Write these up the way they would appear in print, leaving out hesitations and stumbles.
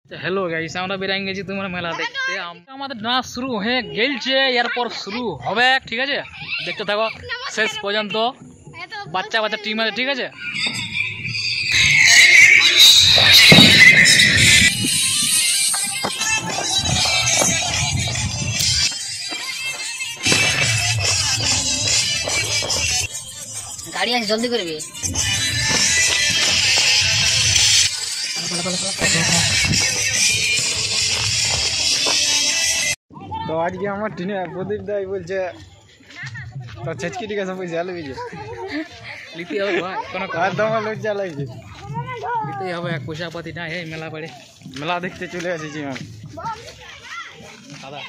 Hello guys আমরা বেরিয়ে গেছি তোমার মেলা দেখতে। আমাদের নাচ শুরু হয়ে গেলছে, এরপর শুরু হবে, ঠিক আছে? দেখতে থাকো শেষ পর্যন্ত। বাচ্চা বাচ্চা টিম আছে, ঠিক আছে? গাড়ি আছে, জলদি করবি। তো আজকে আমার টিনে প্রদীপ দাই বলছে তো ছেচকি টিকে সব পয়সা আলবি যে লিতে হবে ভাই, কোনো আর তোমার লজ্জা লাগছে। লিতেই হবে, পয়সা পাতি না এই মেলা বাড়ি। মেলা দেখতে চলে এসেছি আমি। দাদা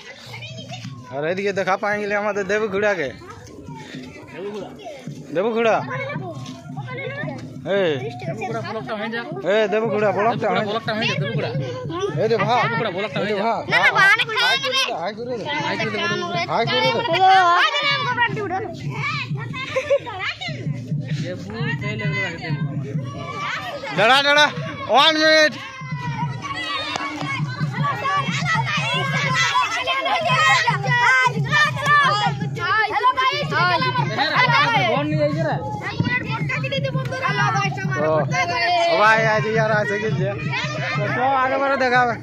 আর এদিকে দেখা পাই গেলে আমাদের দেবঘুড়াকে। দেবঘুড়া দেবুকুড়া ব্লকটা হয়ে যাক। দেবঘুড়া ব্লকটা ব্লকটা হয়ে যাক, দেবুকুড়া এই রে ভাই, দেবুকুড়া ব্লকটা হয়ে যাক। হাই করে দে, হাই করে দে, হাই করে দে। দেবু তেল এগুলো রাখে দেবু। দাঁড়া দাঁড়া 1 মিনিট। সবাই আজ ইয়ার আছে গেছে, তো আগে বারে দেখাবে।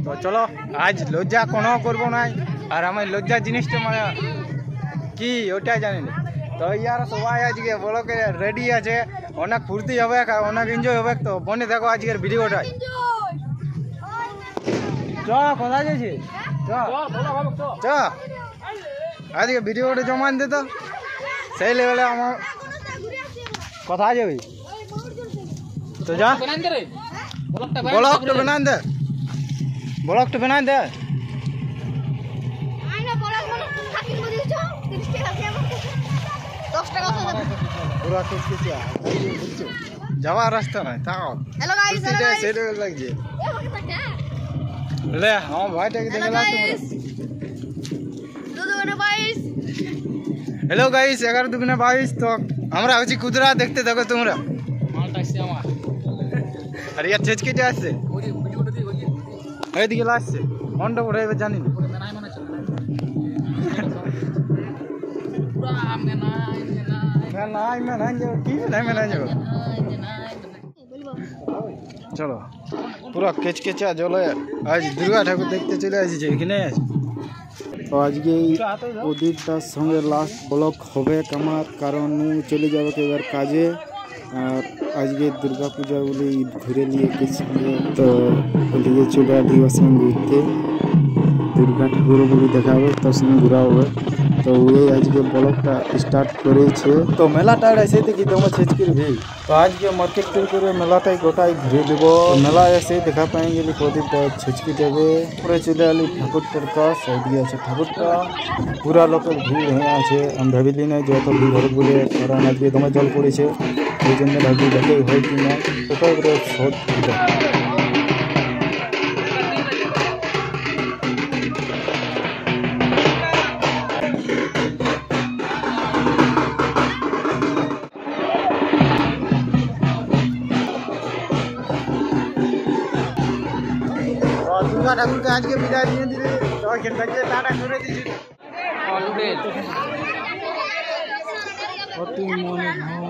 তো চলো আজ লজ্জা কোনো করবো নাই। আর আমি লজ্জা জিনিসটা মানে কি ওটাই জানি না। তো ইয়ারা সবাই আজকে বলো কে রেডি আছে, অনেক ফুর্তি হবে, অনেক এনজয় হবে। তো বনে দেখো আজকের ভিডিওটাই। চ কোথায় গেছি, চ আজকে ভিডিওটা জমান দে। তো সেই লেভেলে আমার কোথায় যাবি? তো যা ব্লগটা বানান দে, ব্লগটা বানান দে। যাওয়ার রাস্তা নাই, তাও সেই লেভেল লাগছে। আমার ভাইটাকে দেখে লাভ। হ্যালো গাইস, 11 দুগুণে 22। তো আমরা হচ্ছি কুদরা, দেখতে দেখো তোমরা। আর ইয়ার ছেচকেটে আসছে, এইদিকে আসছে মন্ডা পড়ে এবার জানি না। চলো পুরো কেচকেচা জলে আজ দুর্গা ঠাকুর দেখতে চলে আসছে, এখানে আছে। তো আজকে প্রদীপ দার সঙ্গে লাস্ট ব্লক হবে আমার, কারণ চলে যাবে এবার কাজে। আর আজকে দুর্গা পূজা বলে ঈদ ঘুরে নিয়ে গেছিল, তো ওদিকে চলে আদিবাসী ঘুরতে। দুর্গা ঠাকুরও বলে দেখা হবে, তার সঙ্গে ঘোরা হবে। তো ওই আজকে ব্লকটা স্টার্ট করেছে। তো মেলাটা এসে দেখি তোমার ছেচকির ভিড়। তো আজকে মার্কেট করে মেলাটাই গোটাই ঘুরে দেবো। মেলা এসে দেখা পাই গেলি প্রদীপ ছেচকি যাবে, পরে চলে আলি ঠাকুরটার কাছ। ওইদিকে আছে ঠাকুরটা, পুরা লোকের ভিড় হয়ে আছে। আমি ভাবিলি না যে অত ভিড় হবে বলে, কারণ আজকে তোমার জল পড়েছে, ওই জন্য ভাবি দেখে হয় কি না। ওটাই করে শোধ দুর্গা ঠাকুরকে আজকে বিদায় দিয়ে দিলে, তো এখান থেকে টাটা করে দিচ্ছি। অতি মনে ভাব